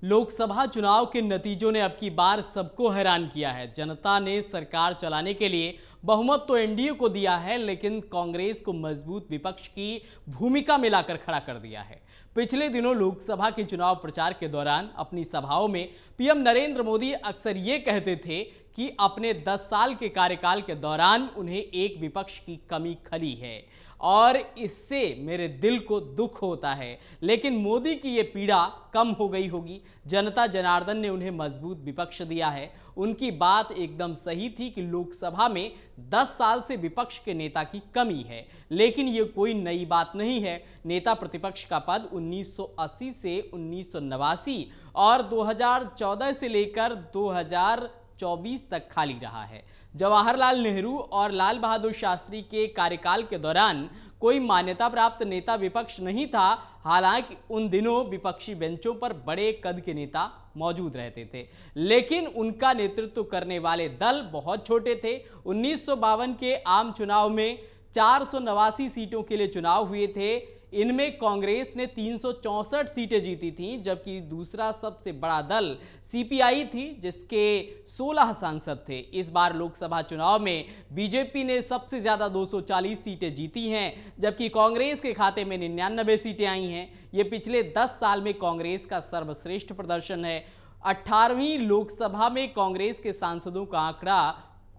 लोकसभा चुनाव के नतीजों ने अब की बार सबको हैरान किया है। जनता ने सरकार चलाने के लिए बहुमत तो एनडीए को दिया है, लेकिन कांग्रेस को मजबूत विपक्ष की भूमिका में लाकर खड़ा कर दिया है। पिछले दिनों लोकसभा के चुनाव प्रचार के दौरान अपनी सभाओं में पीएम नरेंद्र मोदी अक्सर ये कहते थे कि अपने 10 साल के कार्यकाल के दौरान उन्हें एक विपक्ष की कमी खली है और इससे मेरे दिल को दुख होता है। लेकिन मोदी की ये पीड़ा कम हो गई होगी। जनता जनार्दन ने उन्हें मजबूत विपक्ष दिया है। उनकी बात एकदम सही थी कि लोकसभा में 10 साल से विपक्ष के नेता की कमी है, लेकिन ये कोई नई बात नहीं है। नेता प्रतिपक्ष का पद 1980 से 1989 और 2014 से लेकर 2024 तक खाली रहा है। जवाहरलाल नेहरू और लाल बहादुर शास्त्री के कार्यकाल के दौरान कोई मान्यता प्राप्त नेता विपक्ष नहीं था। हालांकि उन दिनों विपक्षी बेंचों पर बड़े कद के नेता मौजूद रहते थे, लेकिन उनका नेतृत्व करने वाले दल बहुत छोटे थे। 1952 के आम चुनाव में 489 सीटों के लिए चुनाव हुए थे। इनमें कांग्रेस ने 364 सीटें जीती थीं, जबकि दूसरा सबसे बड़ा दल सीपीआई थी, जिसके 16 सांसद थे। इस बार लोकसभा चुनाव में बीजेपी ने सबसे ज्यादा 240 सीटें जीती हैं, जबकि कांग्रेस के खाते में 99 सीटें आई हैं। ये पिछले 10 साल में कांग्रेस का सर्वश्रेष्ठ प्रदर्शन है। 18वीं लोकसभा में कांग्रेस के सांसदों का आंकड़ा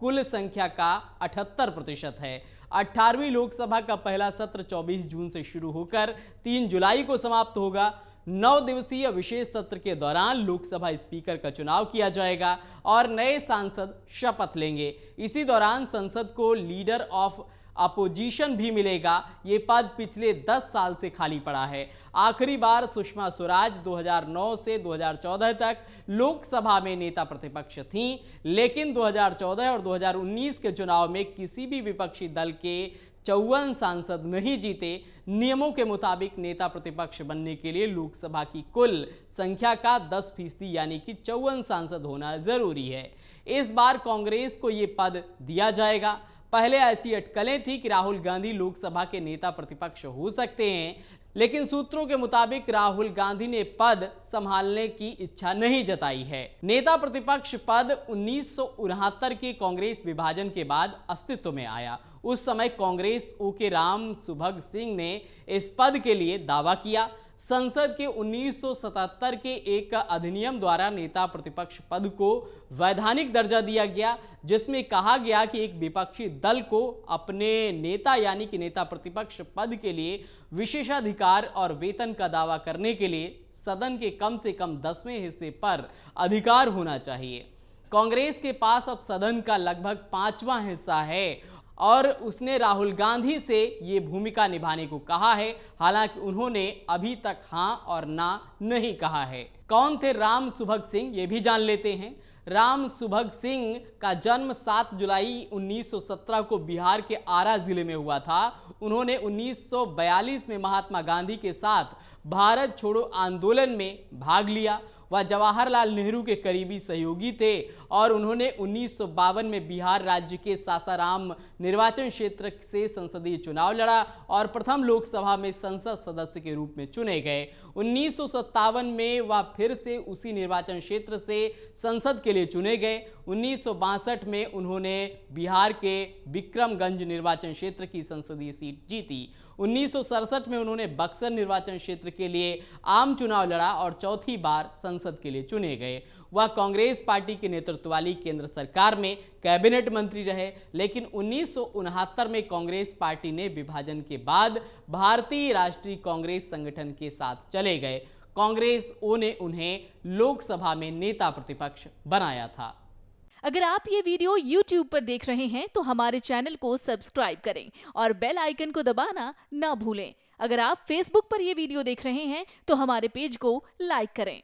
कुल संख्या का 78% है। 18वीं लोकसभा का पहला सत्र 24 जून से शुरू होकर 3 जुलाई को समाप्त होगा। 9 दिवसीय विशेष सत्र के दौरान लोकसभा स्पीकर का चुनाव किया जाएगा और नए सांसद शपथ लेंगे। इसी दौरान संसद को लीडर ऑफ अपोजिशन भी मिलेगा। ये पद पिछले 10 साल से खाली पड़ा है। आखिरी बार सुषमा स्वराज 2009 से 2014 तक लोकसभा में नेता प्रतिपक्ष थीं, लेकिन 2014 और 2019 के चुनाव में किसी भी विपक्षी दल के 54 सांसद नहीं जीते। नियमों के मुताबिक नेता प्रतिपक्ष बनने के लिए लोकसभा की कुल संख्या का 10% यानी कि 54 सांसद होना जरूरी है। इस बार कांग्रेस को यह पद दिया जाएगा। पहले ऐसी अटकलें थी कि राहुल गांधी लोकसभा के नेता प्रतिपक्ष हो सकते हैं, लेकिन सूत्रों के मुताबिक राहुल गांधी ने पद संभालने की इच्छा नहीं जताई है। नेता प्रतिपक्ष पद 1969 के कांग्रेस विभाजन के बाद अस्तित्व में आया। उस समय कांग्रेस के राम सुभग सिंह ने इस पद के लिए दावा किया। संसद के 1977 के एक अधिनियम द्वारा नेता प्रतिपक्ष पद को वैधानिक दर्जा दिया गया, जिसमें कहा गया कि एक विपक्षी दल को अपने नेता यानी कि नेता प्रतिपक्ष पद के लिए विशेषाधिकार और वेतन का दावा करने के लिए सदन के कम से कम 10वें हिस्से पर अधिकार होना चाहिए। कांग्रेस के पास अब सदन का लगभग 5वां हिस्सा है और उसने राहुल गांधी से ये भूमिका निभाने को कहा है। हालांकि उन्होंने अभी तक हां और ना नहीं कहा है। कौन थे राम सुभग सिंह, ये भी जान लेते हैं। राम सुभग सिंह का जन्म 7 जुलाई 1917 को बिहार के आरा जिले में हुआ था। उन्होंने 1942 में महात्मा गांधी के साथ भारत छोड़ो आंदोलन में भाग लिया। वह जवाहरलाल नेहरू के करीबी सहयोगी थे और उन्होंने 1952 में बिहार राज्य के सासाराम निर्वाचन क्षेत्र से संसदीय चुनाव लड़ा और प्रथम लोकसभा में संसद सदस्य के रूप में चुने गए। 1957 में वह फिर से उसी निर्वाचन क्षेत्र से संसद के लिए चुने गए। 1962 में उन्होंने बिहार के विक्रमगंज निर्वाचन क्षेत्र की संसदीय सीट जीती। 1967 में उन्होंने बक्सर निर्वाचन क्षेत्र के लिए आम चुनाव लड़ा और चौथी बार संसद के लिए चुने गए। वह कांग्रेस पार्टी के नेतृत्व वाली केंद्र सरकार में कैबिनेट मंत्री रहे, लेकिन 1969 में कांग्रेस पार्टी ने विभाजन के बाद भारतीय राष्ट्रीय कांग्रेस संगठन के साथ चले गए। कांग्रेस ने उन्हें लोकसभा में नेता प्रतिपक्ष बनाया था। अगर आप ये वीडियो YouTube पर देख रहे हैं तो हमारे चैनल को सब्सक्राइब करें और बेल आइकन को दबाना ना भूलें। अगर आप Facebook पर ये वीडियो देख रहे हैं तो हमारे पेज को लाइक करें।